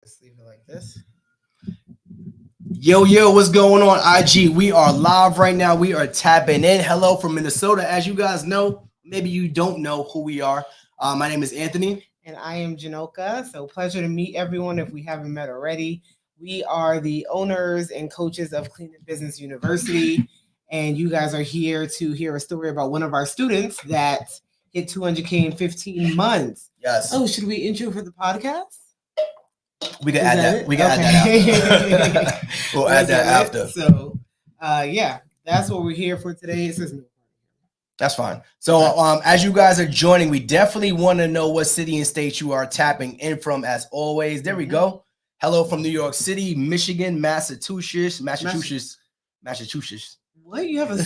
Let's leave it like this. Yo, what's going on, IG? We are live right now. We are tapping in. Hello from Minnesota. As you guys know, maybe you don't know who we are. My name is Anthony. And I am Janoka. So pleasure to meet everyone if we haven't met already. We are the owners and coaches of Clean and Business University. And you guys are here to hear a story about one of our students that hit 200K in 15 months. Yes. Oh, should we intro for the podcast? We can add that. We can add that after. We'll add that after. So, yeah, that's what we're here for today. It says that's fine. So, as you guys are joining, we definitely want to know what city and state you are tapping in from. As always, there we go. Hello from New York City, Michigan, Massachusetts. What you have a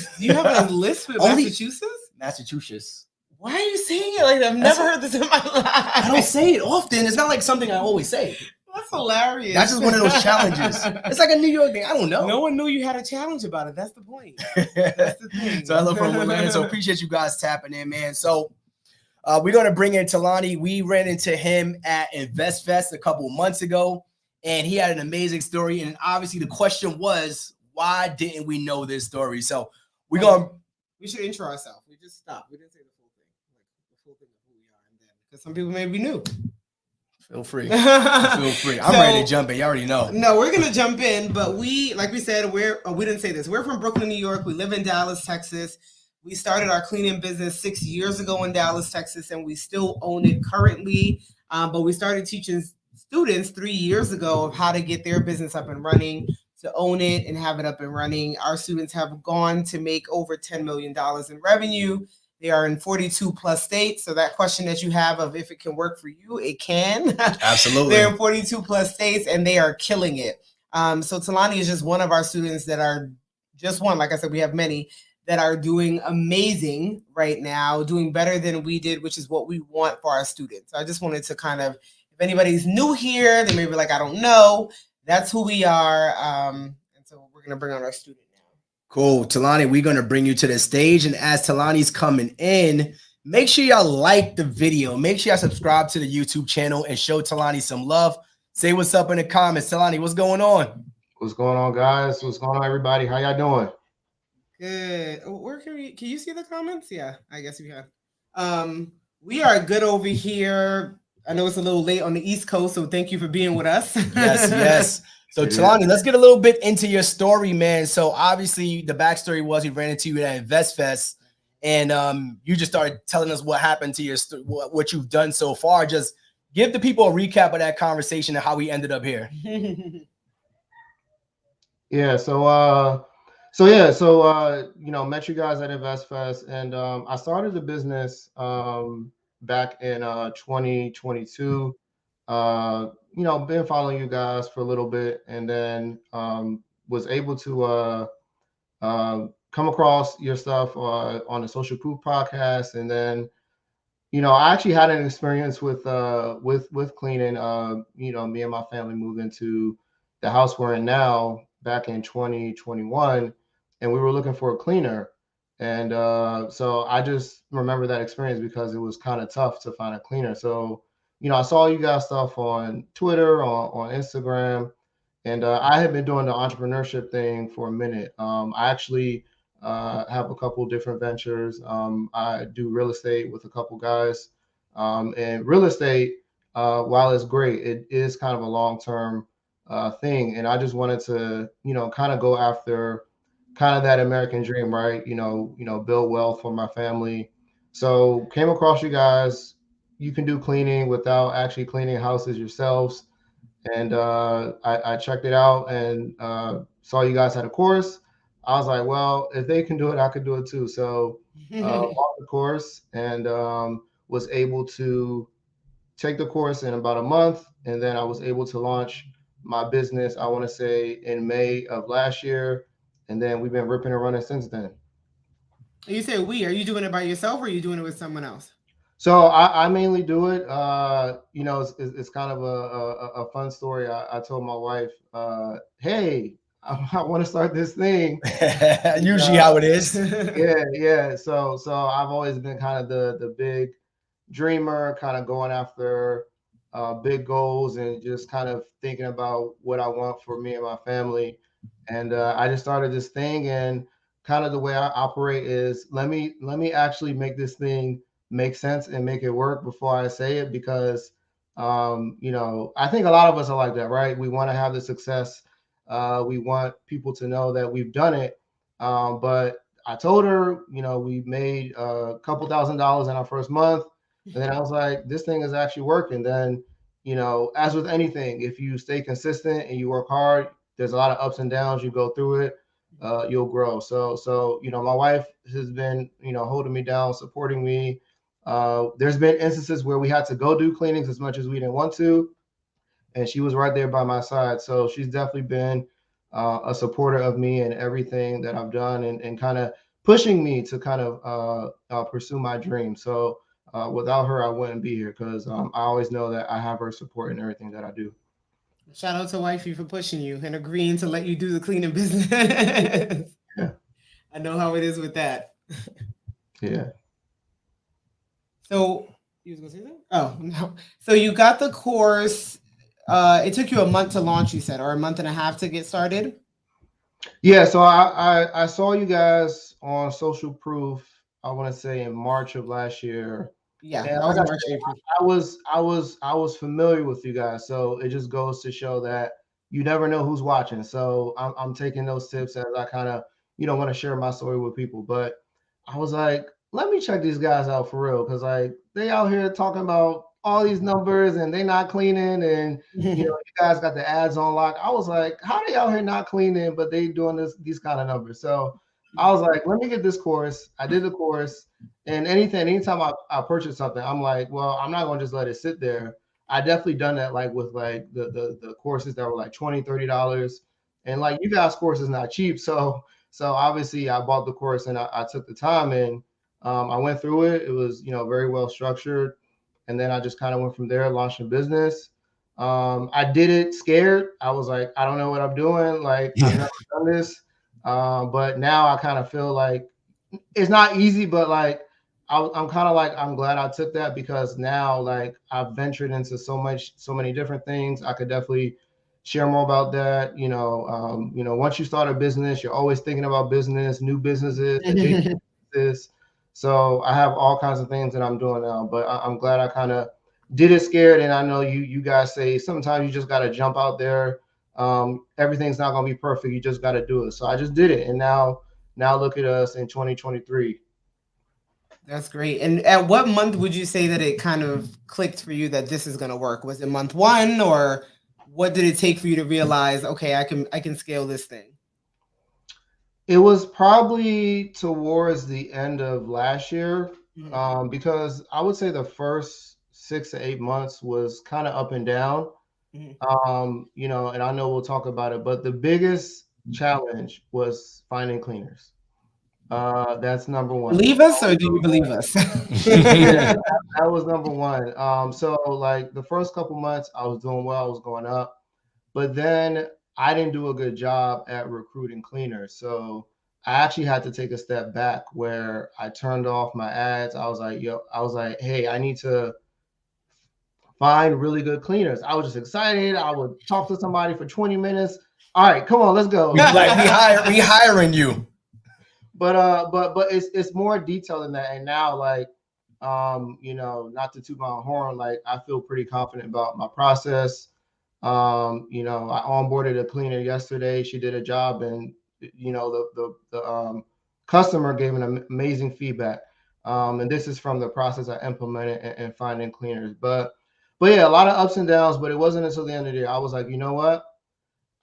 list with Massachusetts? Massachusetts. Why are you saying it like that? I've never heard this in my life. I don't say it often. It's not like something I always say. That's hilarious. That's just one of those challenges. It's like a New York thing. I don't know. No one knew you had a challenge about it. That's the point. That's the thing. So hello from Atlanta. So appreciate you guys tapping in, man. So we're going to bring in Tolani. We ran into him at InvestFest a couple of months ago, and he had an amazing story. And obviously the question was, why didn't we know this story? So we should intro ourselves. We just stopped. We didn't say the full thing. Like the full thing of who we are, and then because some people may be new. Feel free. Feel free. I'm ready to jump in. You already know. No, we're gonna jump in, but we said, we didn't say this. We're from Brooklyn, New York. We live in Dallas, Texas. We started our cleaning business 6 years ago in Dallas, Texas, and we still own it currently. But we started teaching students 3 years ago of how to get their business up and running, to own it and have it up and running. Our students have gone to make over $10 million in revenue. They are in 42 plus states. So that question that you have of if it can work for you, it can. Absolutely. They're in 42 plus states and they are killing it. So Tolani is just one of our students that are just one. Like I said, we have many that are doing amazing right now, doing better than we did, which is what we want for our students. So I just wanted to kind of, if anybody's new here, they may be like, I don't know. That's who we are. And so we're going to bring on our student. Cool. Tolani, we're going to bring you to the stage. And as Tolani's coming in, make sure y'all like the video. Make sure y'all subscribe to the YouTube channel and show Tolani some love. Say what's up in the comments. Tolani, what's going on? What's going on, guys? What's going on, everybody? How y'all doing? Good. Where can you see the comments? Yeah, I guess you can. We are good over here. I know it's a little late on the East Coast, so thank you for being with us. Yes. So Tolani, let's get a little bit into your story, man. So obviously the backstory was we ran into you at InvestFest, and you just started telling us what happened to your what you've done so far. Just give the people a recap of that conversation and how we ended up here. Yeah. Met you guys at InvestFest, and I started the business back in 2022. Been following you guys for a little bit, and then was able to come across your stuff on the Social Proof podcast, and then I actually had an experience with cleaning. Me and my family moved into the house we're in now back in 2021, and we were looking for a cleaner, and so I just remember that experience because it was kind of tough to find a cleaner. So I saw you guys stuff on Twitter, on Instagram, and I had been doing the entrepreneurship thing for a minute. I actually have a couple different ventures. I do real estate with a couple guys, and real estate, while it's great, it is kind of a long-term thing. And I just wanted to, kind of go after kind of that American dream, right? Build wealth for my family. So came across you guys. You can do cleaning without actually cleaning houses yourselves. And I checked it out and saw you guys had a course. I was like, well, if they can do it, I could do it too. So bought the course and was able to take the course in about a month. And then I was able to launch my business, I want to say in May of last year. And then we've been ripping and running since then. You say are you doing it by yourself or are you doing it with someone else? So I mainly do it. It's kind of a fun story. I told my wife, hey, I want to start this thing. Usually how it is. Yeah. So I've always been kind of the big dreamer, kind of going after big goals and just kind of thinking about what I want for me and my family. And I just started this thing, and kind of the way I operate is let me actually make this thing make sense and make it work before I say it, because I think a lot of us are like that, right? We want to have the success. We want people to know that we've done it. But I told her, we made a couple $1,000s in our first month. And then I was like, this thing is actually working. Then, as with anything, if you stay consistent and you work hard, there's a lot of ups and downs. You go through it, you'll grow. So, my wife has been, holding me down, supporting me. There's been instances where we had to go do cleanings as much as we didn't want to, and she was right there by my side. So she's definitely been a supporter of me and everything that I've done, and kind of pushing me to kind of pursue my dream. So without her, I wouldn't be here, because I always know that I have her support in everything that I do. Shout out to wifey for pushing you and agreeing to let you do the cleaning business. Yeah. I know how it is with that. Yeah. So you was gonna say that? Oh no. So you got the course. It took you a month to launch, you said, or a month and a half to get started. Yeah. So I saw you guys on Social Proof, I want to say in March of last year. Yeah, And that like was I March, said, April. I was familiar with you guys, so it just goes to show that you never know who's watching. So I'm taking those tips as I kind of want to share my story with people. But I was like, let me check these guys out for real, because like they out here talking about all these numbers and they not cleaning, and you guys got the ads on lock. I was like, how they out here not cleaning, but they doing these kind of numbers? So I was like, let me get this course. I did the course. And anytime I purchase something, I'm like, well, I'm not gonna just let it sit there. I definitely done that, like with like the courses that were like $20-$30. And like you guys' course is not cheap. So obviously I bought the course, and I took the time, and I went through it. It was, very well structured. And then I just kind of went from there, launched a business. I did it scared. I was like, I don't know what I'm doing. Like, I've never done this. But now I kind of feel like it's not easy, but like I'm kind of like, I'm glad I took that, because now like I've ventured into so many different things. I could definitely share more about that. Once you start a business, you're always thinking about business, new businesses, adjacent businesses. So I have all kinds of things that I'm doing now, but I'm glad I kind of did it scared. And I know you guys say sometimes you just got to jump out there. Everything's not going to be perfect. You just got to do it. So I just did it. And now look at us in 2023. That's great. And at what month would you say that it kind of clicked for you that this is going to work? Was it month one, or what did it take for you to realize, okay, I can scale this thing? It was probably towards the end of last year, because I would say the first 6 to 8 months was kind of up and down. And I know we'll talk about it, but the biggest challenge was finding cleaners. That's number one. Believe us, or do you believe us? Yeah, that was number one. So like the first couple months, I was doing well, I was going up, but then I didn't do a good job at recruiting cleaners. So I actually had to take a step back, where I turned off my ads. I was like, hey, I need to find really good cleaners. I was just excited. I would talk to somebody for 20 minutes. All right, come on, let's go. Like we hiring you. But it's more detailed than that. And now, like, not to toot my own horn, like I feel pretty confident about my process. I onboarded a cleaner yesterday. She did a job, and the customer gave an amazing feedback. And this is from the process I implemented and finding cleaners. But yeah, a lot of ups and downs. But it wasn't until the end of the year I was like, you know what?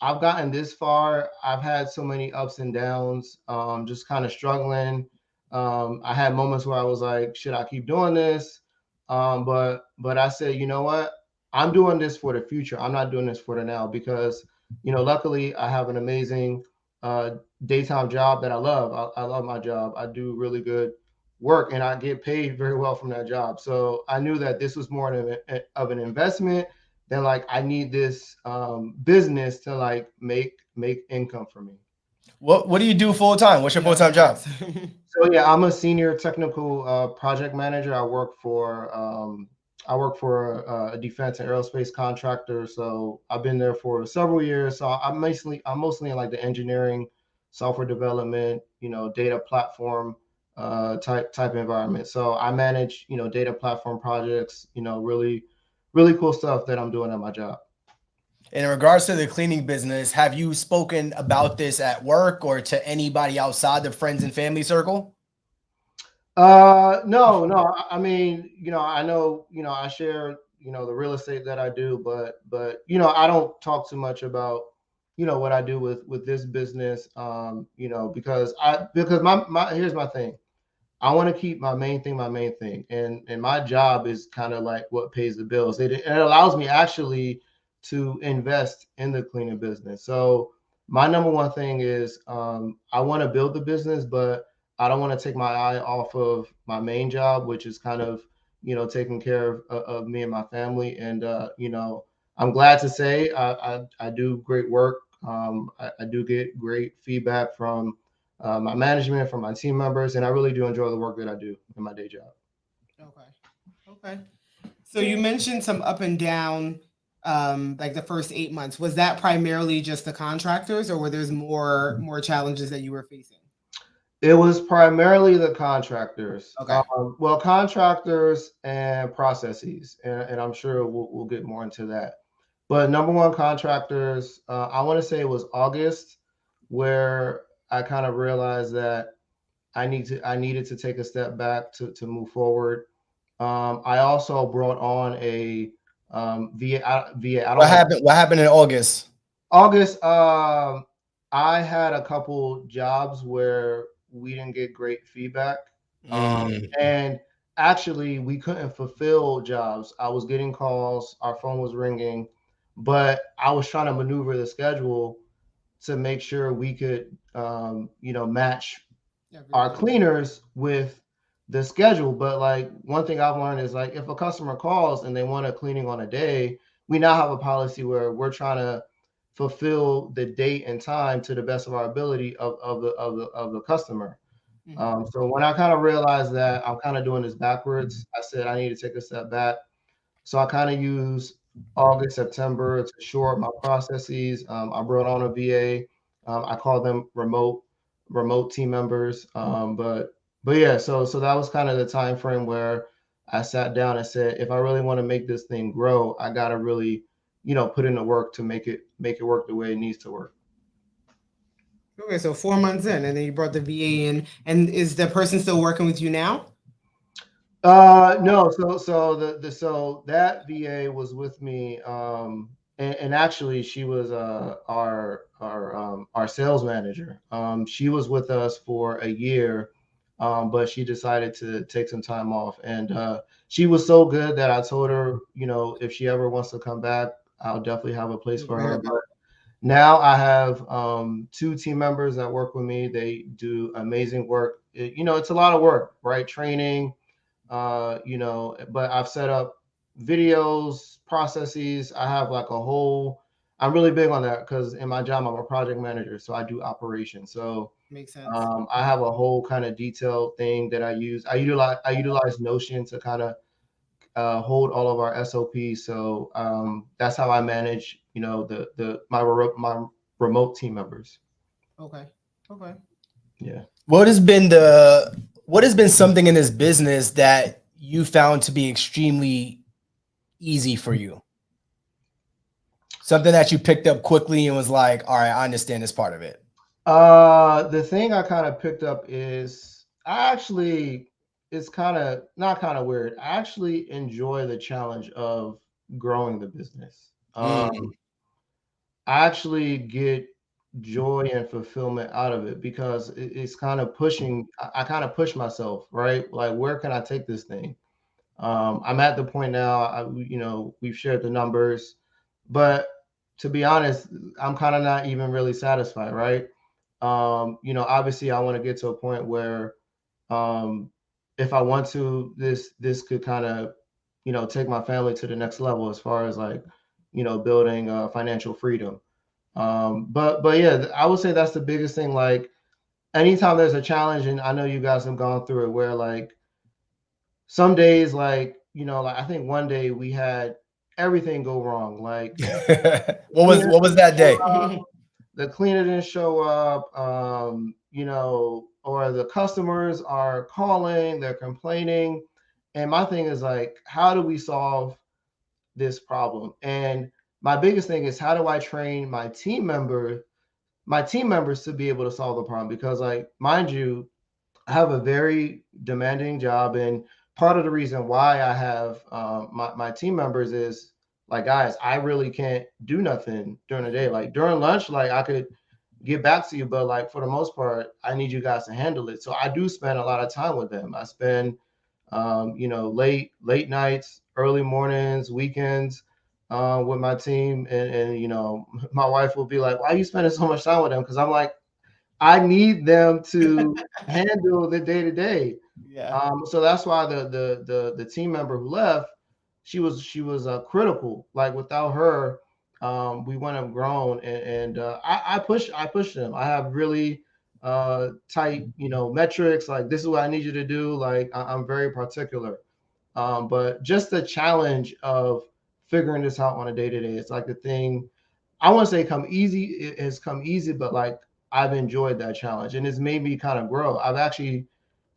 I've gotten this far. I've had so many ups and downs, just kind of struggling. I had moments where I was like, should I keep doing this? But I said, you know what? I'm doing this for the future. I'm not doing this for the now, because, luckily I have an amazing daytime job that I love. I love my job. I do really good work, and I get paid very well from that job. So I knew that this was more of an investment than like I need this business to like make income for me. What do you do full time? What's your full time job? So yeah, I'm a senior technical project manager. I work for I work for a defense and aerospace contractor, so I've been there for several years. So I'm mostly in like the engineering, software development, data platform type environment. So I manage data platform projects, really really cool stuff that I'm doing at my job. In regards to the cleaning business, have you spoken about this at work or to anybody outside the friends and family circle? No, no. I mean, I know, I share, the real estate that I do, but I don't talk too much about, what I do with this business, because my here's my thing. I want to keep my main thing, and my job is kind of like what pays the bills. It allows me actually to invest in the cleaning business. So my number one thing is I want to build the business, but I don't want to take my eye off of my main job, which is kind of taking care of me and my family. And I'm glad to say I do great work. I do get great feedback from my management, from my team members, and I really do enjoy the work that I do in my day job. Okay. Okay. So you mentioned some up and down, like the first 8 months. Was that primarily just the contractors, or were there's more challenges that you were facing? It was primarily the contractors. Okay. Well, contractors and processes, and I'm sure we'll get more into that. But number one, contractors. I want to say it was August, where I kind of realized that I needed to take a step back to move forward. I also brought on a VA. I don't What know. happened? What happened in August? August. I had a couple jobs where we didn't get great feedback, Mm. and actually we couldn't fulfill jobs. I was getting calls, our phone was ringing, but I was trying to maneuver the schedule to make sure we could, match our Everybody. cleaners with the schedule. But like one thing I've learned is like if a customer calls and they want a cleaning on a day, we now have a policy where we're trying to fulfill the date and time to the best of our ability of the customer. Mhm. So when I kind of realized that I'm kind of doing this backwards, I said I need to take a step back. So I kind of use August, September to shore up my processes. I brought on a VA. I call them remote team members. But yeah, so that was kind of the time frame where I sat down and said, if I really want to make this thing grow, I gotta really, put in the work to make it work the way it needs to work. Okay, so 4 months in, and then you brought the VA in, and is the person still working with you now? No, so so that VA was with me, and actually she was our sales manager. She was with us for a year, but she decided to take some time off, and she was so good that I told her, if she ever wants to come back, I'll definitely have a place You for bring her. her back. But now I have two team members that work with me. They do amazing work. It's a lot of work, right? Training, but I've set up videos, processes. I have like a whole, I'm really big on that because in my job, I'm a project manager. So I do operations. So Makes sense. I have a whole kind of detailed thing that I use. I utilize Notion to kind of hold all of our SOPs. So that's how I manage, my remote team members. Okay. Okay. Yeah. What has been something in this business that you found to be extremely easy for you? Something that you picked up quickly and was like, all right, I understand this part of it. The thing I kind of picked up is it's kind of not kind of weird. I actually enjoy the challenge of growing the business. Mm. I actually get joy and fulfillment out of it because it's kind of pushing. I kind of push myself, right? Like, where can I take this thing? I'm at the point now. We've shared the numbers, but to be honest, I'm kind of not even really satisfied, right? Obviously, I want to get to a point where, um, if I want to, this could kind of, take my family to the next level as far as like, building financial freedom. But yeah, I would say that's the biggest thing. Like, anytime there's a challenge, and I know you guys have gone through it, where like some days like like I think one day we had everything go wrong. Like what was that day? the cleaner didn't show up, or the customers are calling, they're complaining. And my thing is like, how do we solve this problem? And my biggest thing is, how do I train my team members to be able to solve the problem? Because like, mind you, I have a very demanding job, and part of the reason why I have my team members is like, guys, I really can't do nothing during the day. Like during lunch, like I could get back to you, but like for the most part, I need you guys to handle it. So I do spend a lot of time with them. I spend late nights, early mornings, weekends with my team, and my wife will be like, "Why are you spending so much time with them?" Because I'm like, I need them to handle the day to day. Yeah. So that's why the team member who left, she was critical. Like without her, we wouldn't have grown. And I push them. I have really tight metrics. Like this is what I need you to do. Like I'm very particular. But just the challenge of figuring this out on a day to day, it's like the thing. I want to say come easy. It has come easy, but like I've enjoyed that challenge, and it's made me kind of grow. I've actually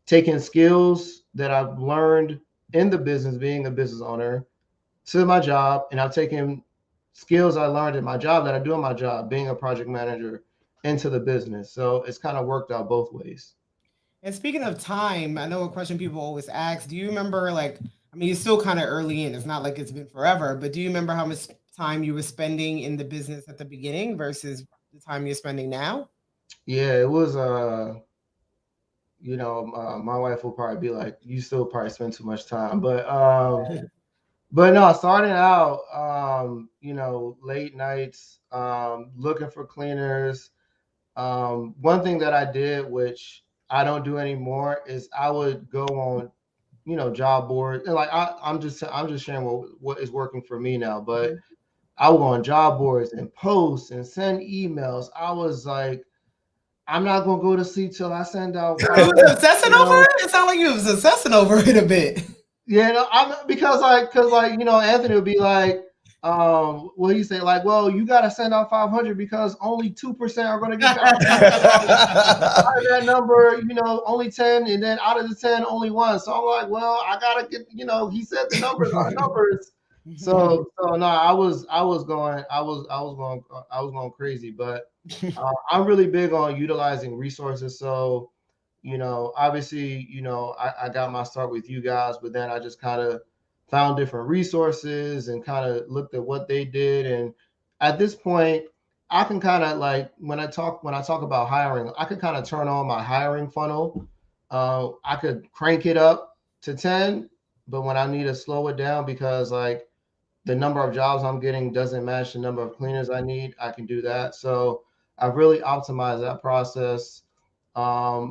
taken skills that I've learned in the business, being a business owner, to my job, and I've taken skills I learned in my job that I do in my job, being a project manager, into the business. So it's kind of worked out both ways. And speaking of time, I know a question people always ask. Do you remember, like, I mean, you're still kind of early in. It's not like it's been forever, but do you remember how much time you were spending in the business at the beginning versus the time you're spending now? Yeah, it was my wife will probably be like, you still probably spend too much time. But no, starting out, late nights, looking for cleaners. One thing that I did, which I don't do anymore, is I would go on, job boards. And like I'm just sharing what is working for me now. But Mhm. I would go on job boards and post and send emails. I was like, I'm not gonna go to sleep till I send out You 5, was obsessing over emails. it? It sounded like you was obsessing over it a bit. Yeah, no, I'm because Anthony would be like, what do you say? Like, well, you gotta send out 500 because only 2% are gonna get back. Out of that number, only 10, and then out of the 10, only one. So I'm like, well, I gotta get, he said the numbers are numbers. So no, I was going crazy, but I'm really big on utilizing resources. So obviously, I got my start with you guys, but then I just kind of found different resources and kind of looked at what they did. And at this point, I can kind of like when I talk about hiring, I could kind of turn on my hiring funnel. I could crank it up to 10, but when I need to slow it down because like the number of jobs I'm getting doesn't match the number of cleaners I need, I can do that. So I've really optimized that process. The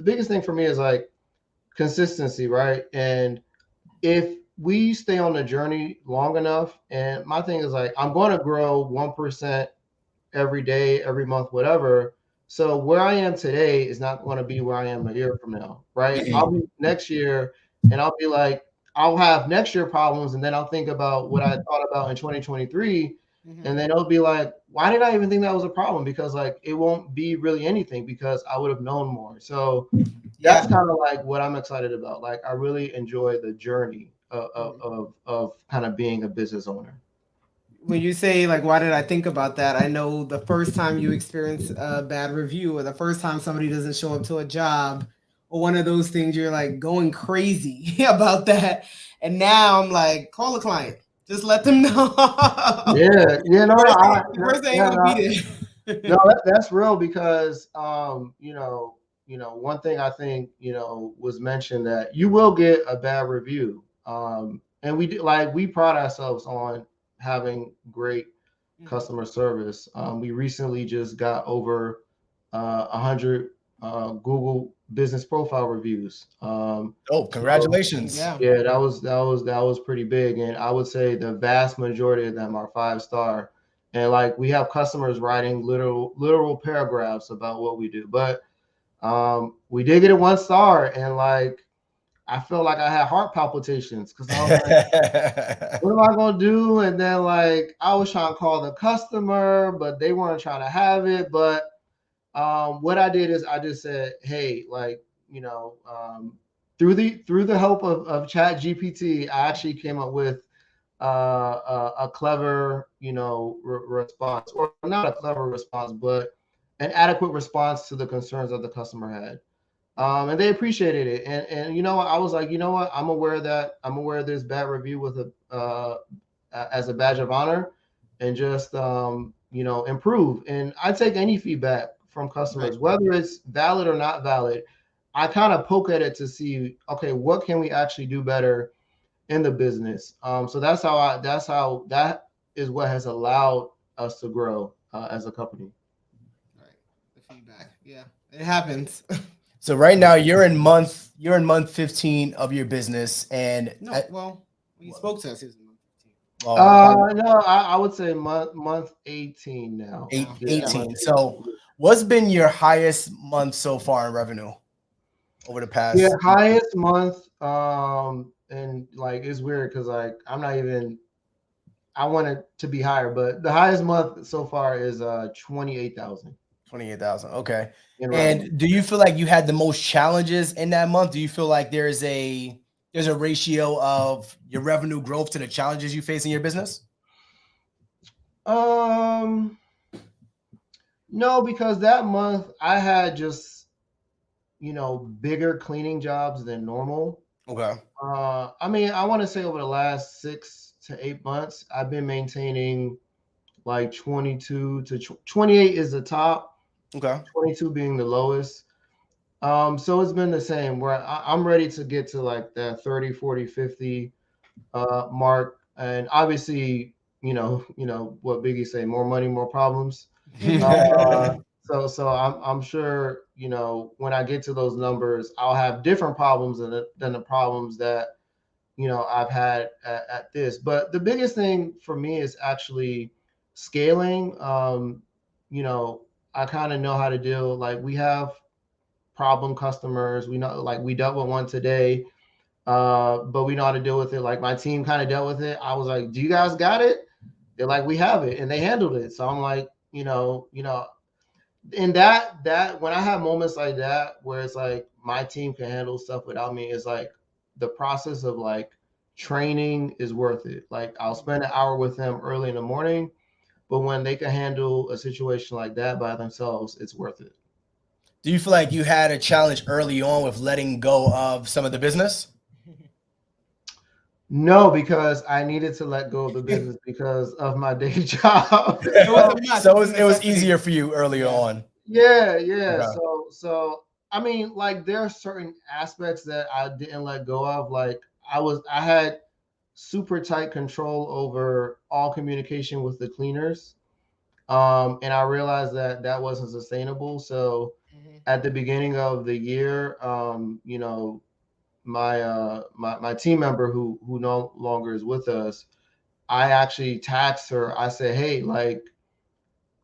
biggest thing for me is like consistency, right? And if we stay on the journey long enough, and my thing is like I'm going to grow 1% every day, every month, whatever. So where I am today is not going to be where I am a year from now, right? I'll be next year, and I'll be like, I'll have next year problems, and then I'll think about what I thought about in 2023, and then it'll be like, why did I even think that was a problem? Because like it won't be really anything because I would have known more. So that's Yeah. kind of like what I'm excited about. Like I really enjoy the journey of kind of being a business owner. When you say like why did I think about that, I know the first time you experience a bad review or the first time somebody doesn't show up to a job or one of those things, you're like going crazy about that. And now I'm like, call a client, just let them know. Yeah, yeah, no, no, The first thing ain't yeah, gonna no, be no, there. that's real because one thing I think was mentioned that you will get a bad review, and we pride ourselves on having great customer service. We recently just got over 100 Google business profile reviews. Oh, So congratulations. Yeah. yeah, that was pretty big, and I would say the vast majority of them are 5-star. And like we have customers writing literal paragraphs about what we do, but we did get a 1 star, and like I felt like I had heart palpitations because I was like, what am I gonna do? And then like I was trying to call the customer, but they weren't trying to have it. But what I did is I just said, hey, like, through the help of Chat GPT, I actually came up with a clever, response, or not a clever response, but an adequate response to the concerns that the customer had. And they appreciated it. And I was like, I'm aware of this bad review with as a badge of honor, and just improve. And I take any feedback from customers, whether it's valid or not valid. I kind of poke at it to see, okay, what can we actually do better in the business? So that is what has allowed us to grow as a company. Right. The feedback. Yeah, it happens. So right now you're in month 15 of your business, and when you spoke to us, it was month 15. No, I would say month 18 now. 18. So what's been your highest month so far in revenue over the past? Yeah, highest month. And like it's weird because like I want it to be higher, but the highest month so far is 28,000. 28,000. Okay. And do you feel like you had the most challenges in that month? Do you feel like there's a ratio of your revenue growth to the challenges you face in your business? No, because that month I had just bigger cleaning jobs than normal. Okay. I mean, I want to say over the last 6 to 8 months, I've been maintaining like 22 to 28 is the top. Okay. 22 being the lowest. So it's been the same where I'm ready to get to like that 30, 40, 50 mark. And obviously, what Biggie say, more money, more problems. So I'm sure, when I get to those numbers, I'll have different problems than the problems that, I've had at this. But the biggest thing for me is actually scaling. I kind of know how to deal. Like we have problem customers. We know, like we dealt with one today, but we know how to deal with it. Like my team kind of dealt with it. I was like, "Do you guys got it?" They're like, "We have it," and they handled it. So I'm like, and that when I have moments like that where it's like my team can handle stuff without me, it's like the process of like training is worth it. Like I'll spend an hour with them early in the morning, but when they can handle a situation like that by themselves, it's worth it. Do you feel like you had a challenge early on with letting go of some of the business? No, because I needed to let go of the business because of my day job. So it was easier for you early on. Yeah. Okay. So I mean, like there are certain aspects that I didn't let go of. Like I had super tight control over all communication with the cleaners. And I realized that wasn't sustainable. So at the beginning of the year, my team member who no longer is with us, I actually taxed her. I said, hey, like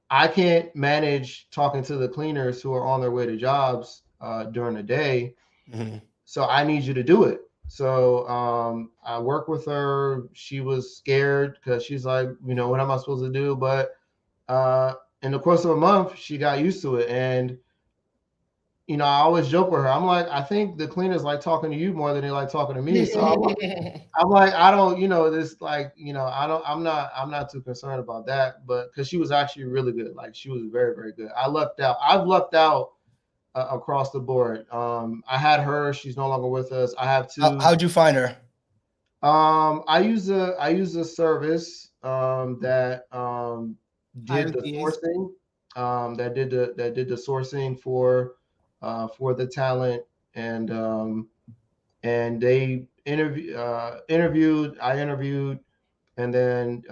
I can't manage talking to the cleaners who are on their way to jobs during the day. Mm-hmm. So I need you to do it. So I worked with her. She was scared because she's like, what am I supposed to do? But in the course of a month, she got used to it. And, I always joke with her. I'm like, I think the cleaners like talking to you more than they like talking to me. So I'm like, I don't, this like, I'm not too concerned about that. But because she was actually really good. Like she was very, very good. I've lucked out across the board. I had her. She's no longer with us. I have two. How'd you find her? I use a service that did the sourcing, that did the sourcing for the talent, and they interviewed. I interviewed, and then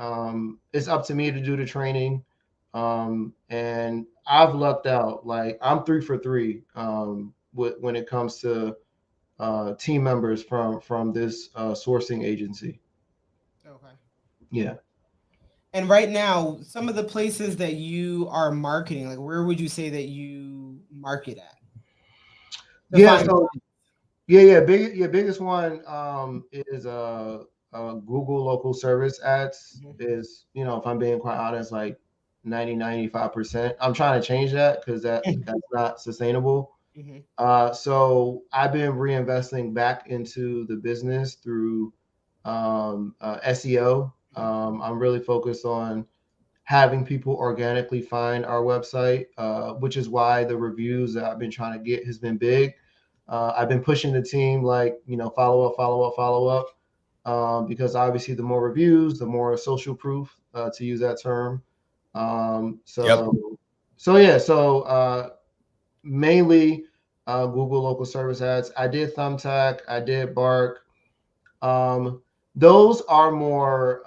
it's up to me to do the training. And I've lucked out. Like I'm 3 for 3 when it comes to team members from this sourcing agency. Okay. Yeah. And right now, some of the places that you are marketing, like where would you say that you market at? Biggest one is Google local service ads Mhm. is, if I'm being quite honest, like 95%. I'm trying to change that because that's not sustainable. Mhm. So I've been reinvesting back into the business through SEO. I'm really focused on having people organically find our website, which is why the reviews that I've been trying to get has been big. I've been pushing the team, like, follow up, follow up, follow up, because obviously the more reviews, the more social proof, to use that term. Um, Yep. so, so mainly Google local service ads. I did Thumbtack, I did Bark. Um, those are more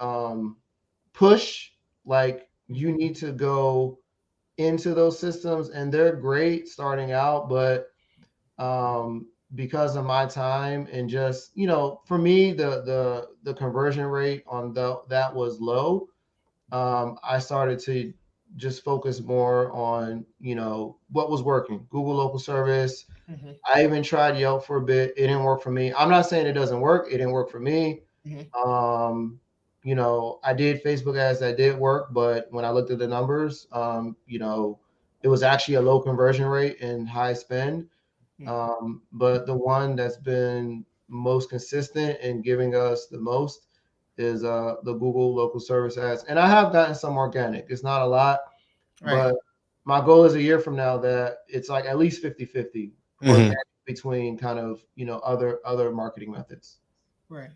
push, like you need to go into those systems, and they're great starting out, but because of my time and just, for me, the conversion rate on that was low. I started to just focus more on, what was working. Google local service. Mhm. I even tried Yelp for a bit. It didn't work for me. I'm not saying it doesn't work. It didn't work for me. Mhm. Um, I did Facebook ads that did work, but when I looked at the numbers, it was actually a low conversion rate and high spend. Mhm. But the one that's been most consistent and giving us the most is the Google local service ads. And I have gotten some organic. It's not a lot, Right. but my goal is a year from now that it's like at least 50-50 Mhm. organic between kind of, other marketing methods. Right.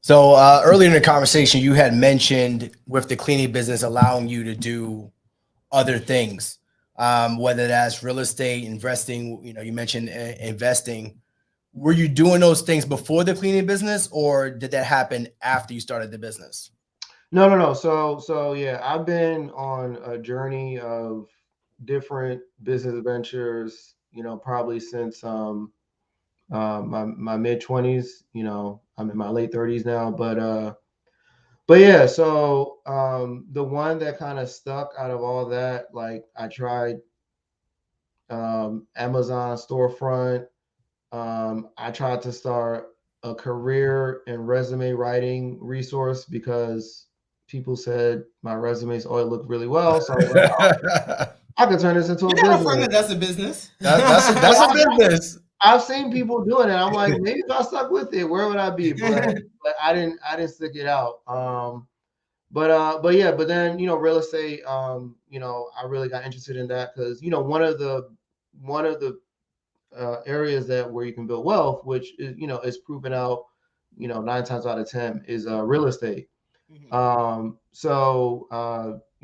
So earlier in the conversation, you had mentioned with the cleaning business allowing you to do other things, whether that's real estate, investing. You mentioned investing. Were you doing those things before the cleaning business, or did that happen after you started the business? No, no, no. So yeah, I've been on a journey of different business adventures, probably since my mid 20s. I'm in my late 30s now, but yeah. So the one that kind of stuck out of all that, like I tried Amazon storefront. I tried to start a career and resume writing resource because people said my resumes always look really well. So I was like, oh, I could turn this into We a got a friend business. that does a business. That's a business. I've seen people doing it. I'm like, maybe if I stuck with it, where would I be? But I didn't stick it out. But yeah, but then, real estate, I really got interested in that because, one of the areas that where you can build wealth, which is proven out, 9 times out of 10 is real estate. Mhm.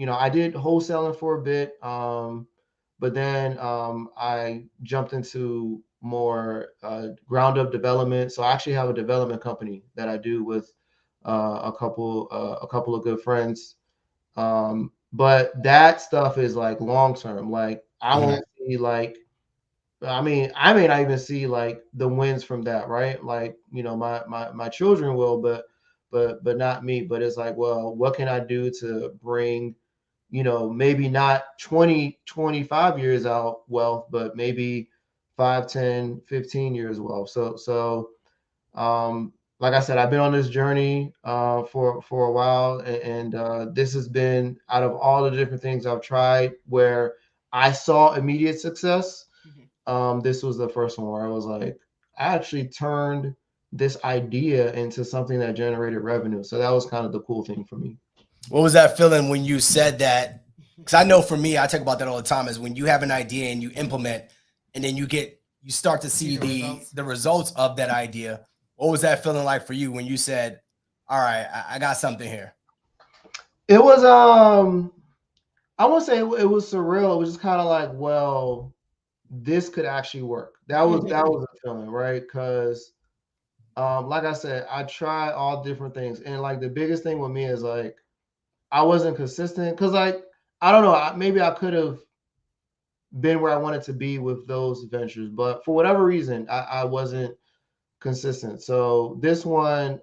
I did wholesaling for a bit, but then I jumped into more ground up development. So I actually have a development company that I do with a couple of good friends. But that stuff is like long term. Like I Mhm. won't see like I may not even see like the wins from that, right? Like, my children will, but not me. But it's like, well, what can I do to bring, maybe not 20-25 years out wealth, but maybe 5-10-15 years wealth. Like I said, I've been on this journey for a while, and this has been out of all the different things I've tried where I saw immediate success. Mhm. This was the first one where I was like, I actually turned this idea into something that generated revenue. So that was kind of the cool thing for me. What was that feeling when you said that? Because I know for me, I talk about that all the time. Is when you have an idea and you implement, and then you start to see the results of that idea. What was that feeling like for you when you said, "All right, I got something here"? It was I won't say it was surreal. It was just kind of like, well, this could actually work. That was a feeling, right? Because like I said, I tried all different things, and like the biggest thing with me is like I wasn't consistent because like I don't know, maybe I could have been where I wanted to be with those ventures, but for whatever reason, I wasn't consistent. So this one,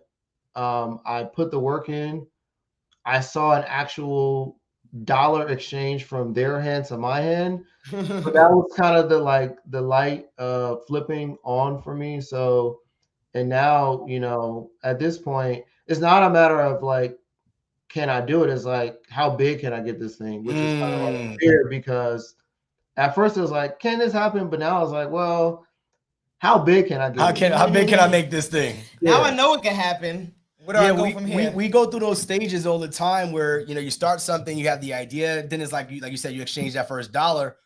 I put the work in. I saw an actual dollar exchange from their hand to my hand. So that was kind of the light flipping on for me. So and now, at this point, it's not a matter of like, can I do it? It's like, how big can I get this thing? Which is kind of like Mm. weird because at first it was like, can this happen? But now it's like, well, how big can I get it? How big can I make this thing? Now I Yeah. know it can happen. Where do Yeah, I go from here? we go through those stages all the time where you start something, you have the idea, then it's like you said, you exchange that first dollar.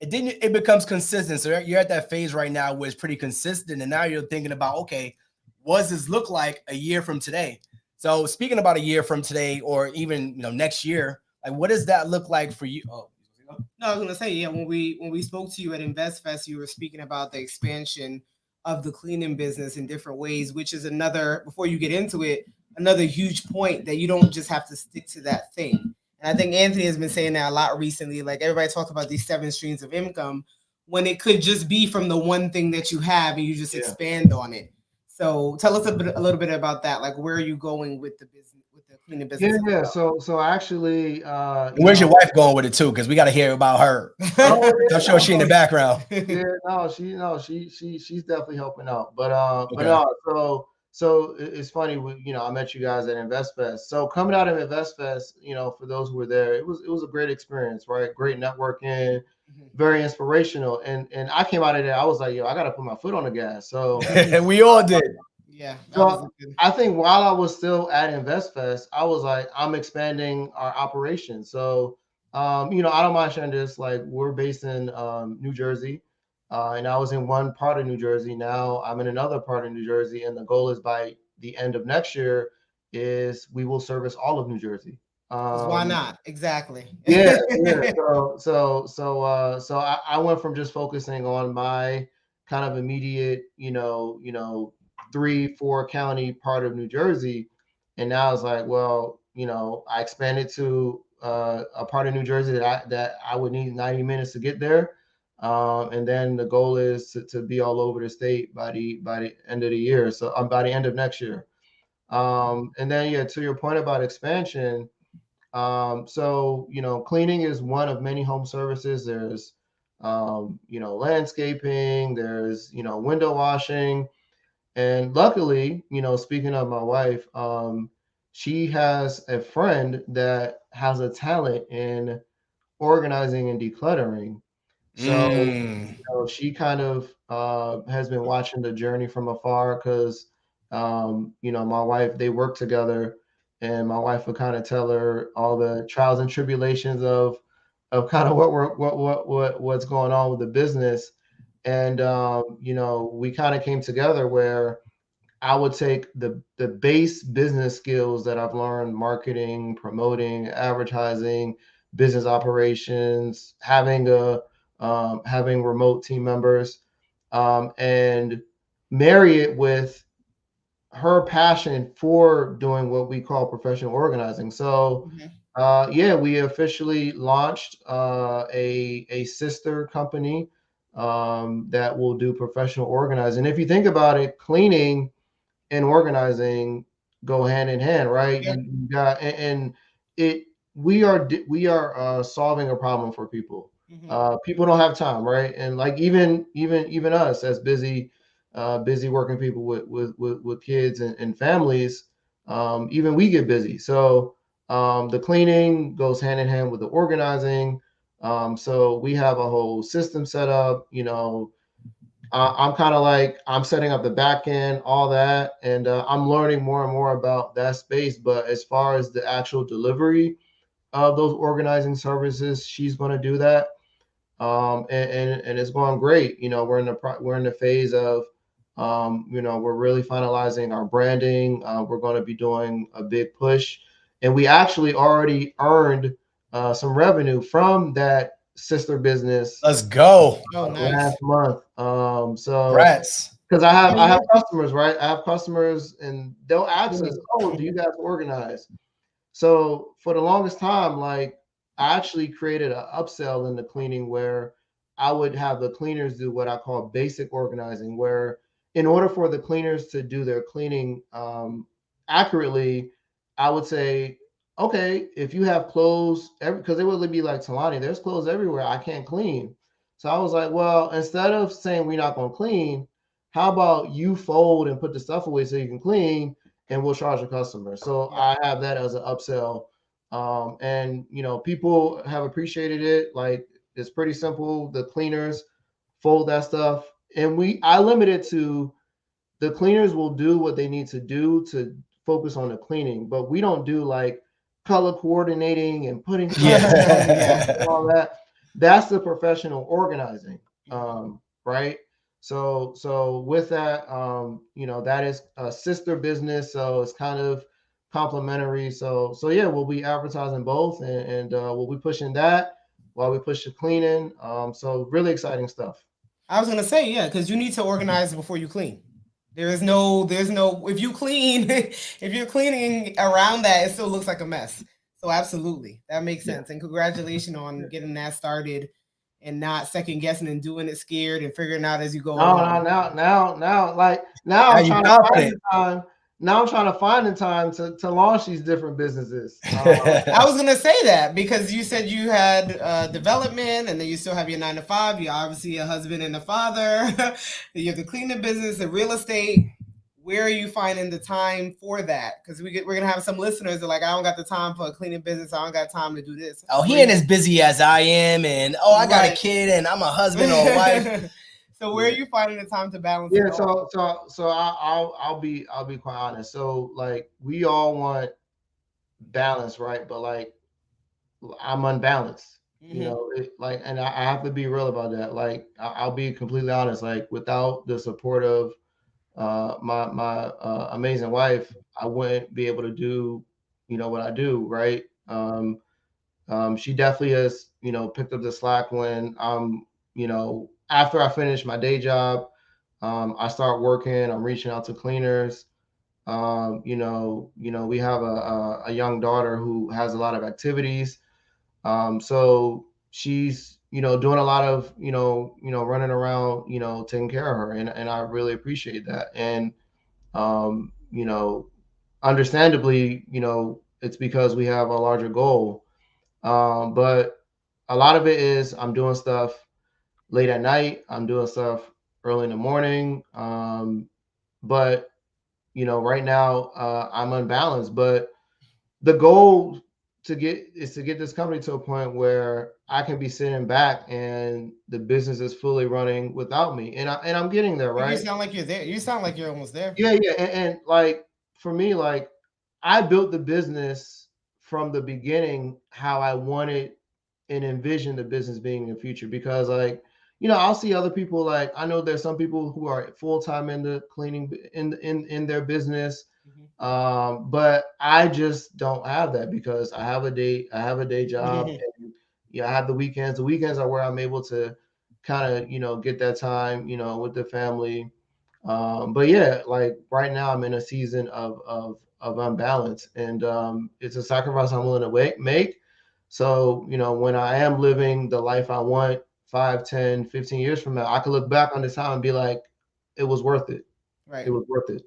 Then it becomes consistent. So you're at that phase right now where it's pretty consistent, and now you're thinking about, okay, what does this look like a year from today? So speaking about a year from today, or even next year, like what does that look like for you? Oh, No, I was gonna say, yeah, when we spoke to you at InvestFest, you were speaking about the expansion of the cleaning business in different ways, which is another, before you get into it, another huge point that you don't just have to stick to that thing. And I think Anthony has been saying that a lot recently. Like everybody talks about these 7 streams of income when it could just be from the one thing that you have and you just Yeah. expand on it. So tell us a little bit about that. Like where are you going with the business, with the cleaning business? Yeah. So actually, where's your wife going with it too? Because we got to hear about her. Oh, I'm sure she in the background. yeah, no, she's definitely helping out. But Okay. no, it's funny. I met you guys at InvestFest. So coming out of InvestFest, for those who were there, it was a great experience, right? Great networking, very inspirational. And I came out of there, I was like, yo, I got to put my foot on the gas. So We all did. Yeah. So I think while I was still at InvestFest, I was like, I'm expanding our operation. So, I don't mind sharing this. Like, we're based in New Jersey, and I was in one part of New Jersey. Now I'm in another part of New Jersey, and the goal is by the end of next year is we will service all of New Jersey. Why not? Exactly. Yeah. So I went from just focusing on my kind of immediate, 3-4 county part of New Jersey, and now it's like, well, I expanded to a part of New Jersey that I would need 90 minutes to get there, and then the goal is to be all over the state by the end of the year. So by the end of next year, and then yeah, to your point about expansion. So, cleaning is one of many home services. There's, landscaping, there's, window washing. And luckily, speaking of my wife, she has a friend that has a talent in organizing and decluttering. So, she kind of has been watching the journey from afar because, my wife, they work together, and my wife would kind of tell her all the trials and tribulations of kind of what's going on with the business. And, we kind of came together where I would take the base business skills that I've learned, marketing, promoting, advertising, business operations, having remote team members, and marry it with her passion for doing what we call professional organizing. So, yeah, we officially launched a sister company that will do professional organizing. If you think about it, cleaning and organizing go hand in hand, right? Yeah. You got and it we are solving a problem for people. People don't have time, right? And like even us as busy working people with kids and families, even we get busy. So the cleaning goes hand in hand with the organizing. So we have a whole system set up, I'm kind of like I'm setting up the back end, all that, and I'm learning more and more about that space. But as far as the actual delivery of those organizing services, she's going to do that, and it's going great. We're in the phase of, we're really finalizing our branding. We're going to be doing a big push, and we actually already earned some revenue from that sister business Let's go. Oh, nice. last month. So Congrats. because I have customers, right? I have customers, and they'll ask us, "Oh, do you guys organize?" So for the longest time, like I actually created an upsell in the cleaning where I would have the cleaners do what I call basic organizing, where in order for the cleaners to do their cleaning accurately, I would say okay, if you have clothes, because they would be like, Tolani, there's clothes everywhere. I can't clean. So I was like, well, instead of saying we're not going to clean, how about you fold and put the stuff away so you can clean, and we'll charge the customer. So I have that as an upsell. And people have appreciated it. Like, it's pretty simple. The cleaners fold that stuff, and I limit it to the cleaners will do what they need to do to focus on the cleaning, but we don't do like color coordinating and putting Yeah. and all that. That's the professional organizing, right? So with that, that is a sister business, so it's kind of complementary. So yeah, we'll be advertising both, and we'll be pushing that while we push the cleaning. So really exciting stuff. I was gonna say, yeah, because you need to organize before you clean. There's no, if you clean, if you're cleaning around that, it still looks like a mess. So absolutely, that makes sense. And congratulations on getting that started and not second guessing and doing it scared and figuring out as you go along. Now Are I'm you trying to find confident? the time. Now I'm trying to find the time to launch these different businesess. I was gonna say that because you said you had development, and then you still have your 9 to 5. You're obviously a husband and a father. You have the cleaning business, the real estate. Where are you finding the time for that? Because we're gonna have some listeners that are like, I don't got the time for a cleaning business. I don't got time to do this. Oh, he ain't as busy as I am, and I got a Right. kid, and I'm a husband or a wife. So where are you finding the time to balance Yeah, it all? so I'll be quite honest. So like we all want balance, right? But like I'm unbalanced, and I have to be real about that. Like I'll be completely honest. Like without the support of my amazing wife, I wouldn't be able to do what I do, right? She definitely has picked up the slack when after I finish my day job. I start working. I'm reaching out to cleaners. We have a young daughter who has a lot of activities. So she's doing a lot of running around, taking care of her, and I really appreciate that. And um, you know, understandably, it's because we have a larger goal. But a lot of it is I'm doing stuff late at night. I'm doing stuff early in the morning. But right now I'm unbalanced. But the goal is to get this company to a point where I can be sitting back and the business is fully running without me, and I'm getting there, You right? sound like you're there. You sound like you're almost there. Yeah, and like for me, like I built the business from the beginning how I wanted and envisioned the business being in the future, because like I'll see other people, like I know there's some people who are full-time in the cleaning in their business, but I just don't have that because I have a day job, and I have the weekends. The weekends are where I'm able to kind of get that time with the family. But yeah, like right now I'm in a season of unbalance, and it's a sacrifice I'm willing to make. So when I am living the life I want 5, 10, 15 years from now, I can look back on this time and be like, it was worth it. Right. It was worth it.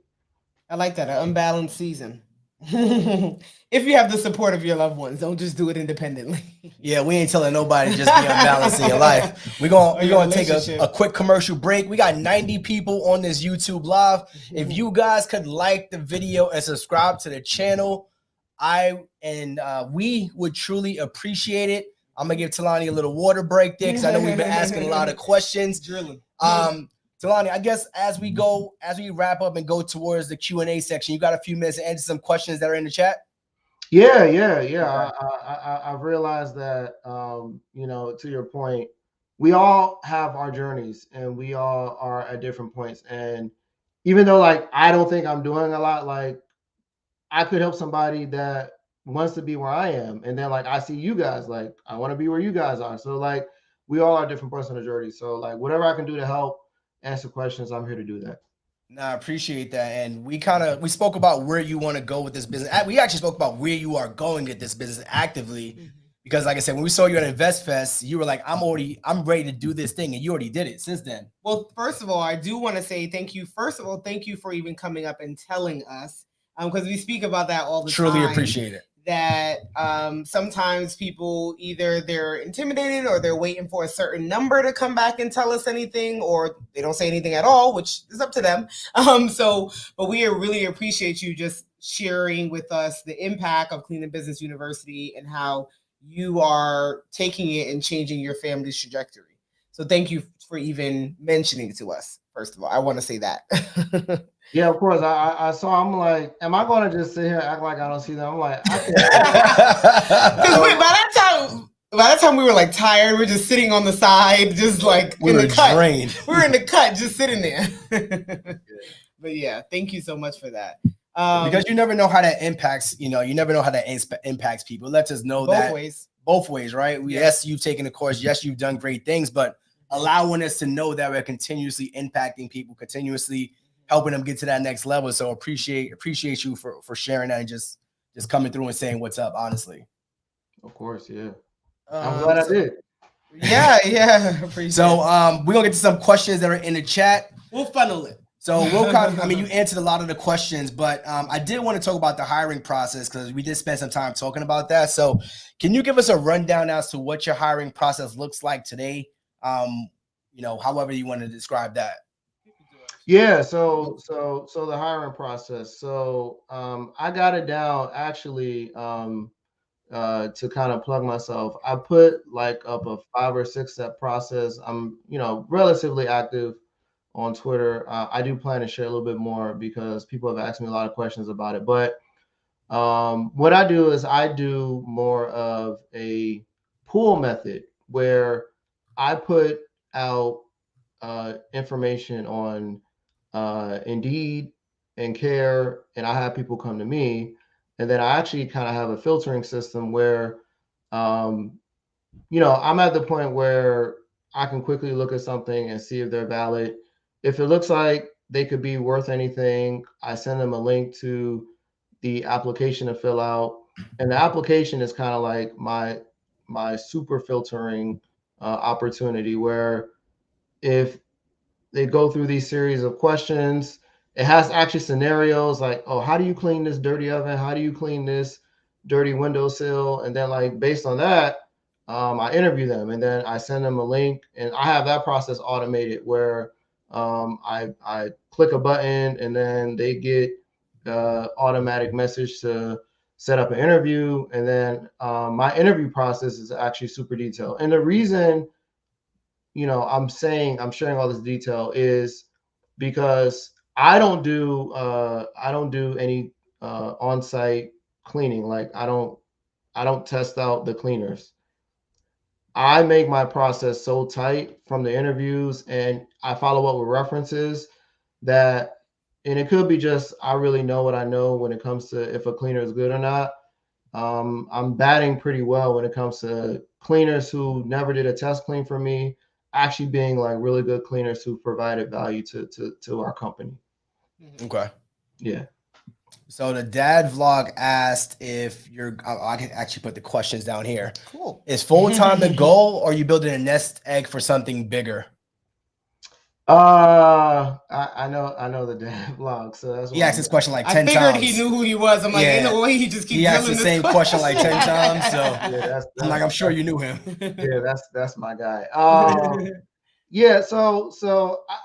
I like that, an unbalanced season. If you have the support of your loved ones, don't just do it independently. Yeah, we ain't telling nobody to just be unbalanced in your life. We're gonna take a quick commercial break. We got 90 people on this YouTube live. If you guys could like the video and subscribe to the channel, we would truly appreciate it. I'm gonna give Tolani a little water break there because I know we've been asking a lot of questions. Drilling. Tolani, I guess as we wrap up and go towards the Q&A section, you got a few minutes to answer some questions that are in the chat. Yeah. I've realized that, to your point, we all have our journeys and we all are at different points. And even though like I don't think I'm doing a lot, like I could help somebody that wants to be where I am. And then like I see you guys, like I want to be where you guys are. So like we all are different parts of the journey. So like whatever I can do to help answer questions, I'm here to do that. No, I appreciate that. And we spoke about where you want to go with this business. We actually spoke about where you are going with this business actively. Because like I said, when we saw you at Invest Fest, you were like, I'm ready to do this thing. And you already did it since then. Well, first of all, I do want to say thank you. Thank you for even coming up and telling us. Because we speak about that all the time. Truly appreciate it. that sometimes people either they're intimidated or they're waiting for a certain number to come back and tell us anything, or they don't say anything at all, which is up to them. But we really appreciate you just sharing with us the impact of Clean and Business University and how you are taking it and changing your family's trajectory. So thank you for even mentioning it to us. First of all, I want to say that. Yeah, of course. I saw. I'm like, am I going to just sit here and act like I don't see them? I'm like, I can't. By that time we were like tired. We were just sitting on the side, just like we were drained. We were in the cut, just sitting there. But yeah, thank you so much for that. Because you never know how that impacts. You never know how that impacts people. It lets us know both ways, right? Yes, you've taken the course. Yes, you've done great things, but allowing us to know that we're continuously impacting people, continuously helping them get to that next level. So appreciate you for sharing that and just coming through and saying what's up, honestly. Of course, yeah. I'm glad I did. Yeah. Appreciate so we're gonna get to some questions that are in the chat. We'll funnel it. So we'll kind of, you answered a lot of the questions, but I did want to talk about the hiring process because we did spend some time talking about that. So can you give us a rundown as to what your hiring process looks like today? However you want to describe that. Yeah, so the hiring process. So I got it down actually to kind of plug myself. I put like up a 5 or 6 step process. I'm relatively active on Twitter. I do plan to share a little bit more because people have asked me a lot of questions about it. But what I do is I do more of a pool method where I put out information on Indeed and Care, and I have people come to me, and then I actually kind of have a filtering system where, I'm at the point where I can quickly look at something and see if they're valid. If it looks like they could be worth anything, I send them a link to the application to fill out, and the application is kind of like my super filtering opportunity where if they go through these series of questions. It has actually scenarios like, oh, how do you clean this dirty oven? How do you clean this dirty windowsill? And then like based on that, I interview them and then I send them a link, and I have that process automated where I click a button and then they get automatic message to set up an interview. And then my interview process is actually super detailed. And the reason I'm sharing all this detail is because I don't do any on-site cleaning. Like I don't test out the cleaners. I make my process so tight from the interviews, and I follow up with references that, and it could be just I really know what I know when it comes to if a cleaner is good or not. I'm batting pretty well when it comes to cleaners who never did a test clean for me actually being like really good cleaners who provided value to our company. Okay. Yeah. So the dad vlog asked if I can actually put the questions down here. Cool. Is full-time the goal, or are you building a nest egg for something bigger? I know the dad vlog, so that's he asked this question like 10 times. I figured he knew who he was. I'm like, ain't no way he just keeps. He asked the same question like 10 times. So yeah, that's I'm like, I'm sure you knew him. Yeah, that's my guy. Yeah, so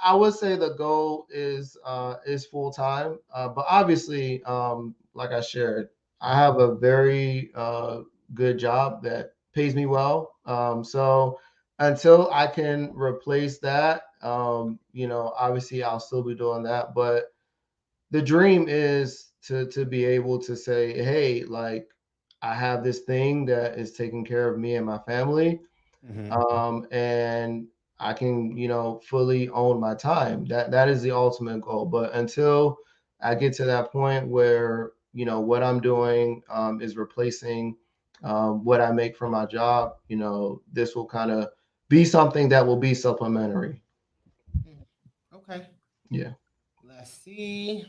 I would say the goal is full time, but obviously, like I shared, I have a very good job that pays me well. So until I can replace that, obviously I'll still be doing that. But the dream is to be able to say, hey, like I have this thing that is taking care of me and my family. And I can, fully own my time. That is the ultimate goal. But until I get to that point where, what I'm doing is replacing what I make from my job, this will kind of be something that will be supplementary. Okay. Yeah. Let's see.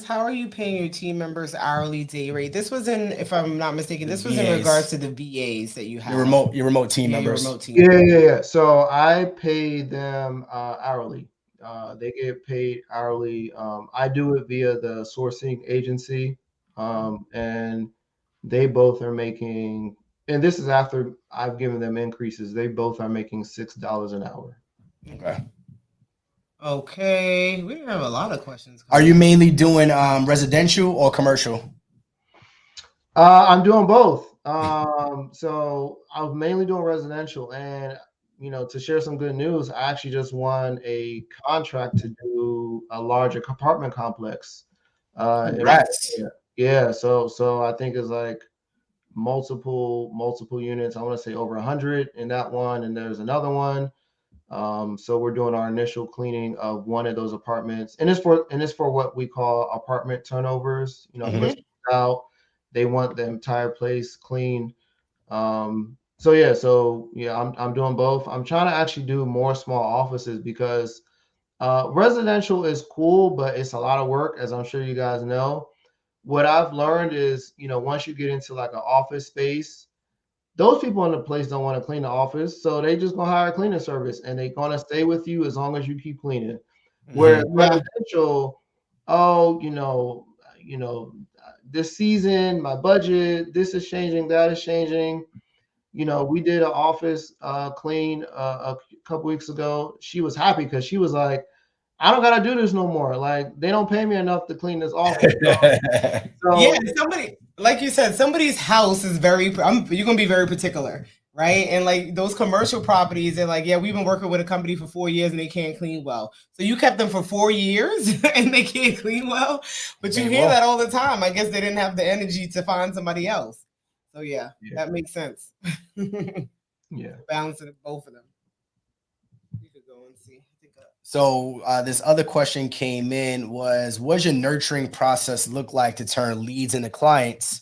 How are you paying your team members hourly day rate? This was if I'm not mistaken, this was in regards to the VAs that you have. Your remote team members. Yeah. So I pay them hourly. They get paid hourly. I do it via the sourcing agency. and they both are making, and this is after I've given them increases. They both are making $6 an hour. Okay. Okay, we have a lot of questions. Are you mainly doing residential or commercial? I'm doing both. So I'm mainly doing residential, and to share some good news, I actually just won a contract to do a larger apartment complex. In Congrats. yeah, so I think it's like multiple units. I want to say over 100 in that one, and there's another one. So we're doing our initial cleaning of one of those apartments, and it's for what we call apartment turnovers. A person out, they want the entire place clean. So yeah, I'm doing both. I'm trying to actually do more small offices because residential is cool, but it's a lot of work, as I'm sure you guys know. What I've learned is, once you get into like an office space, those people in the place don't want to clean the office, so they just gonna hire a cleaning service, and they gonna stay with you as long as you keep cleaning. Whereas residential, oh, this season, my budget, this is changing, that is changing. We did an office clean a couple weeks ago. She was happy because she was like, I don't gotta do this no more. Like, they don't pay me enough to clean this office. Yeah, somebody, like you said, somebody's house is you're gonna be very particular, right? And like those commercial properties, they're like, yeah, we've been working with a company for 4 years and they can't clean well. So you kept them for 4 years and they can't clean well, but you hear that all the time. I guess they didn't have the energy to find somebody else. So yeah. That makes sense. Yeah, balancing both of them. You could go and see. So this other question came in was, what does your nurturing process look like to turn leads into clients?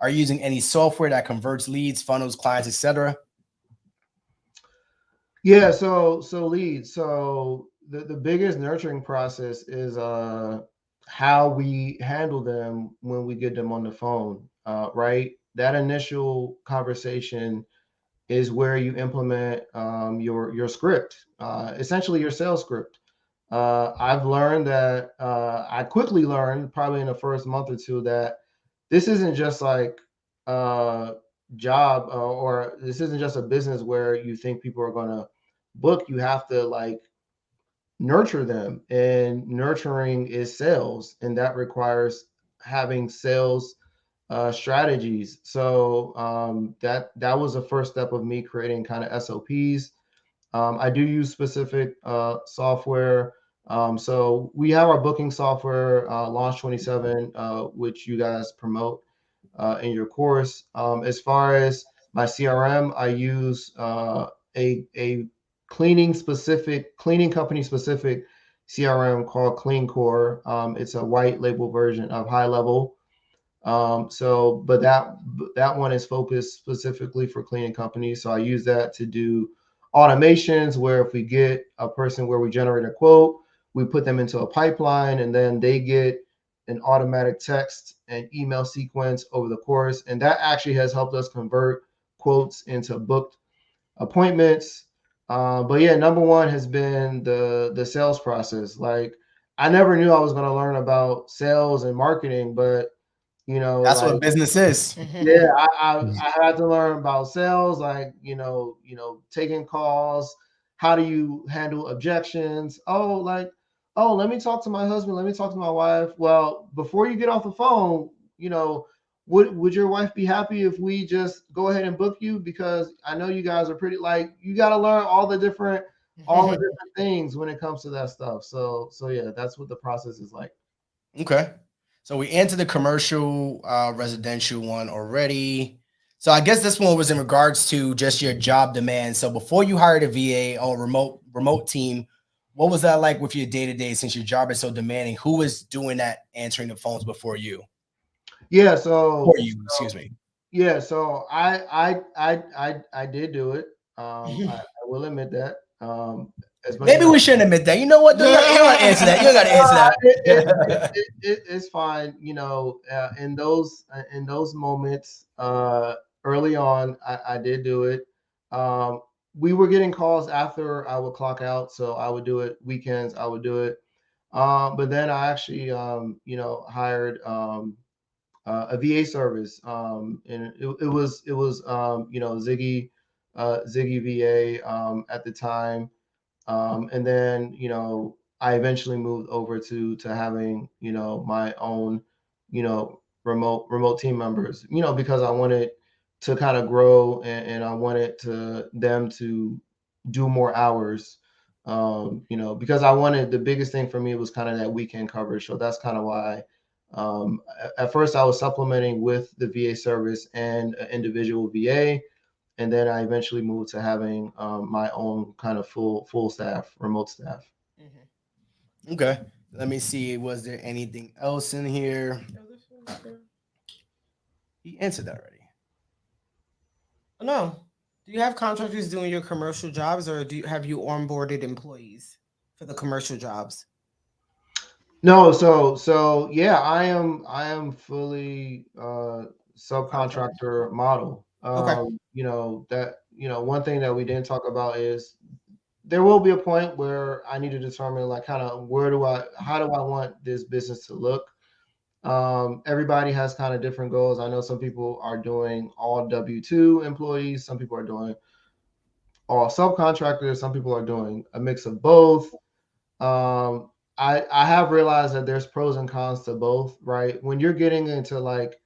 Are you using any software that converts leads, funnels, clients, etc.? Yeah, so leads. So the biggest nurturing process is how we handle them when we get them on the phone, right? That initial conversation is where you implement your script, essentially your sales script. I've learned that I quickly learned, probably in the first month or two, that this isn't just like a job, or this isn't just a business where you think people are going to book. You have to like nurture them, and nurturing is sales, and that requires having sales strategies. So that was the first step of me creating kind of SOPs. I do use specific software. So we have our booking software, Launch 27, which you guys promote in your course. As far as my CRM, I use a cleaning company specific CRM called Clean Core. It's a white label version of High Level. But that one is focused specifically for cleaning companies. So I use that to do automations where if we get a person where we generate a quote, we put them into a pipeline, and then they get an automatic text and email sequence over the course. And that actually has helped us convert quotes into booked appointments. But yeah, number one has been the sales process. Like, I never knew I was going to learn about sales and marketing, but That's like, what business is. yeah, I had to learn about sales, like, taking calls. How do you handle objections? Oh, let me talk to my husband. Let me talk to my wife. Well, before you get off the phone, would your wife be happy if we just go ahead and book you? Because I know you guys are pretty, like, you got to learn all the different things when it comes to that stuff. So yeah, that's what the process is like. Okay. So we answered the commercial residential one already. So I guess this one was in regards to just your job demand. So before you hired a VA or remote team, what was that like with your day-to-day, since your job is so demanding? Who was doing that, answering the phones before you? Yeah, so Excuse me. Yeah, so I did do it. I will admit that. As much Maybe as we shouldn't admit that. You know what? You don't gotta answer that. You don't gotta answer that. it's fine. In those moments, early on, I did do it. We were getting calls after I would clock out, so I would do it. Weekends, I would do it. But then I actually, hired a VA service, and it was Ziggy VA at the time. And then, I eventually moved over to having, my own, remote team members, because I wanted to kind of grow, and I wanted them to do more hours. Because I wanted, the biggest thing for me was kind of that weekend coverage. So that's kind of why, at first I was supplementing with the VA service and an individual VA, and then I eventually moved to having my own kind of full staff, remote staff. Okay. Let me see. Was there anything else in here? He answered that already. No. Do you have contractors doing your commercial jobs, or have you onboarded employees for the commercial jobs? No, so yeah, I am fully Contract. subcontractor model. Okay. One thing that we didn't talk about is there will be a point where I need to determine, like, kind of how do I want this business to look. Everybody has kind of different goals. I know some people are doing all W-2 employees, some people are doing all subcontractors, some people are doing a mix of both. I have realized that there's pros and cons to both, right? When you're getting into like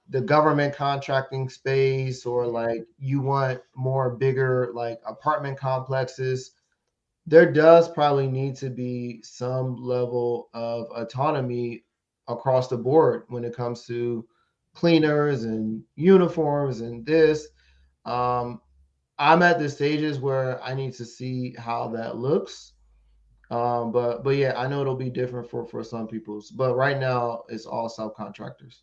the government contracting space, or like you want more bigger like apartment complexes, there does probably need to be some level of autonomy across the board when it comes to cleaners and uniforms and this. Um, I'm at the stages where I need to see how that looks. But yeah, I know it'll be different for some people's. But right now, it's all subcontractors.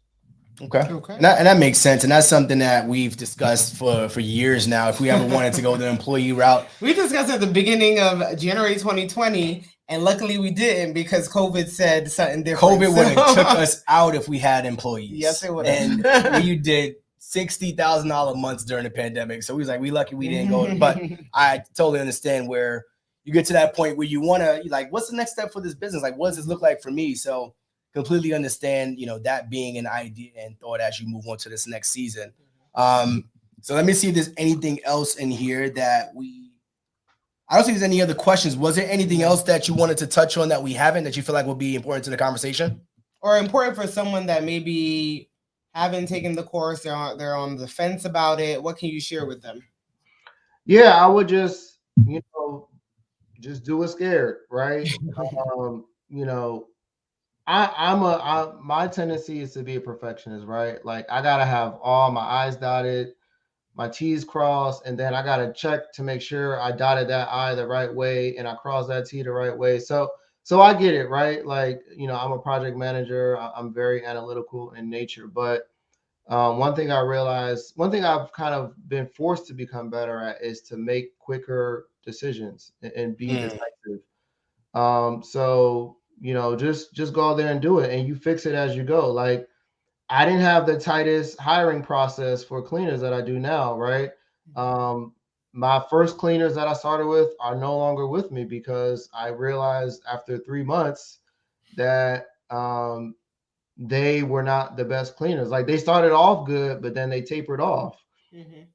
Okay. Okay. And that makes sense. And that's something that we've discussed for years now. If we ever wanted to go the employee route, We discussed at the beginning of January 2020, and luckily we didn't because COVID said something different. COVID would have took us out if we had employees. Yes, it would And have. we did $60,000 months during the pandemic. So we was like, we lucky we didn't go. But I totally understand where you get to that point where you want to, like, what's the next step for this business? Like, what does this look like for me? So completely understand, that being an idea and thought as you move on to this next season. So let me see if there's anything else in here that I don't think there's any other questions. Was there anything else that you wanted to touch on that we haven't, that you feel like will be important to the conversation? Or important for someone that maybe haven't taken the course, they're on the fence about it. What can you share with them? Yeah, I would just do it scared, right? Um, you know, my tendency is to be a perfectionist, right? Like, I gotta have all my I's dotted, my T's crossed, and then I gotta check to make sure I dotted that I the right way and I crossed that T the right way. So I get it, right? Like, I'm a project manager. I'm very analytical in nature, but one thing I've kind of been forced to become better at is to make quicker decisions and be decisive. So just go out there and do it, and you fix it as you go. Like, I didn't have the tightest hiring process for cleaners that I do now, right? My first cleaners that I started with are no longer with me because I realized after 3 months that they were not the best cleaners. Like, they started off good, but then they tapered off.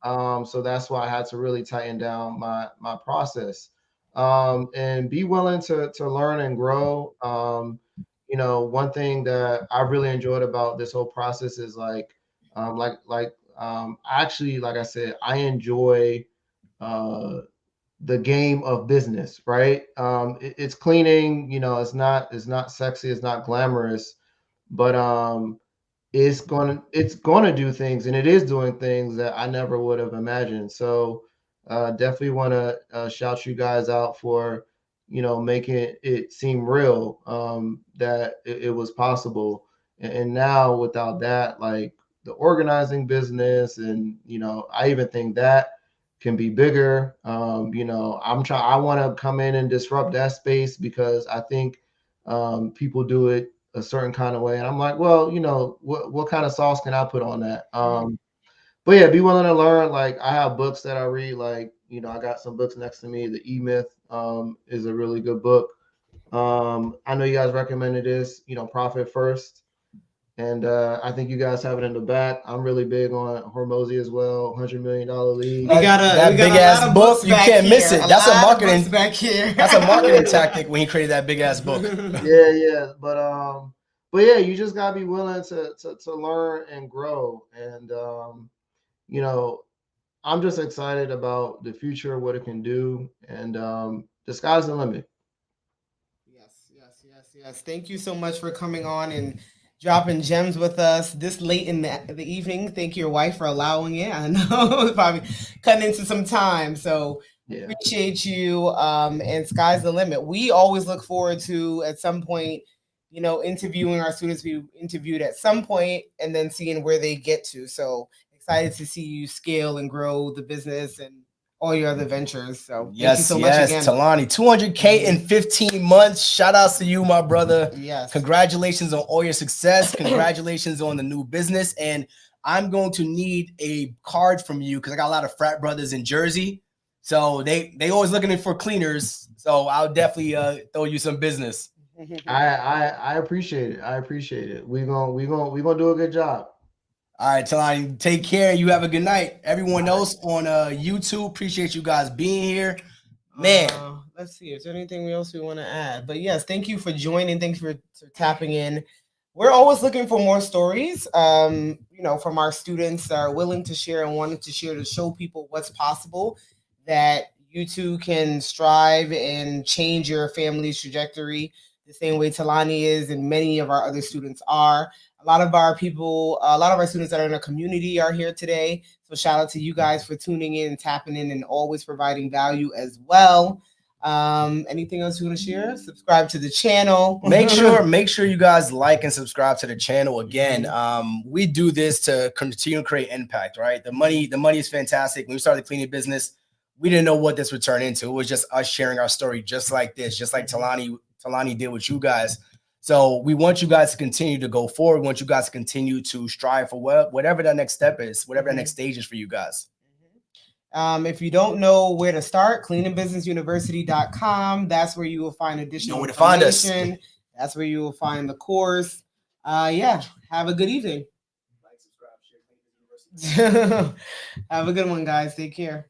So that's why I had to really tighten down my process, and be willing to learn and grow. One thing that I really enjoyed about this whole process is actually, like I said, I enjoy uh, the game of business, right? It's cleaning. It's not sexy, it's not glamorous, but it's gonna do things, and it is doing things that I never would have imagined. So definitely want to shout you guys out for making it seem real, that it was possible. And now without that, like, the organizing business, and I even think that can be bigger. I want to come in and disrupt that space because I think people do it a certain kind of way, and I'm like, well, what kind of sauce can I put on that? But yeah, be willing to learn. Like, I have books that I read. Like, I got some books next to me. The E-Myth is a really good book. I know you guys recommended this. Profit First. And I think you guys have it in the back. I'm really big on Hormozy as well. $100 million league. We got that big a ass lot of book. books You back can't miss here. it. That's a lot of marketing books back here. That's a marketing tactic when he created that big ass book. Yeah. But yeah, you just gotta be willing to learn and grow. And you know, I'm just excited about the future, what it can do, and the sky's the limit. Yes. Thank you so much for coming on and dropping gems with us this late in the evening. Thank your wife for allowing it. I know it's probably cutting into some time. So Yeah. appreciate you. And sky's the limit. We always look forward to at some point, interviewing our students we interviewed at some point and then seeing where they get to. So excited to see you scale and grow the business and all your other ventures. So thank you so much again. Tolani, 200K in 15 months. Shout outs to you, my brother. Yes. Congratulations on all your success. Congratulations on the new business. And I'm going to need a card from you because I got a lot of frat brothers in Jersey. So they always looking for cleaners. So I'll definitely throw you some business. I appreciate it. I appreciate it. We're gonna do a good job. All right, Tolani, take care. You have a good night. Everyone else on YouTube, appreciate you guys being here. Man, let's see. Is there anything else we want to add? But yes, thank you for joining. Thanks for tapping in. We're always looking for more stories, from our students that are willing to share and wanting to share to show people what's possible, that you too can strive and change your family's trajectory the same way Tolani is and many of our other students are. A lot of our students that are in our community are here today. So shout out to you guys for tuning in, tapping in, and always providing value as well. Anything else you want to share? Subscribe to the channel. Make sure you guys like and subscribe to the channel. Again, we do this to continue to create impact, right? The money is fantastic. When we started the cleaning business, we didn't know what this would turn into. It was just us sharing our story just like this, just like Tolani did with you guys. So we want you guys to continue to go forward. We want you guys to continue to strive for whatever that next step is, whatever that next stage is for you guys. If you don't know where to start, cleaningbusinessuniversity.com. That's where you will find additional where to find us. That's where you will find the course. Have a good evening. Like, subscribe, share. Have a good one, guys. Take care.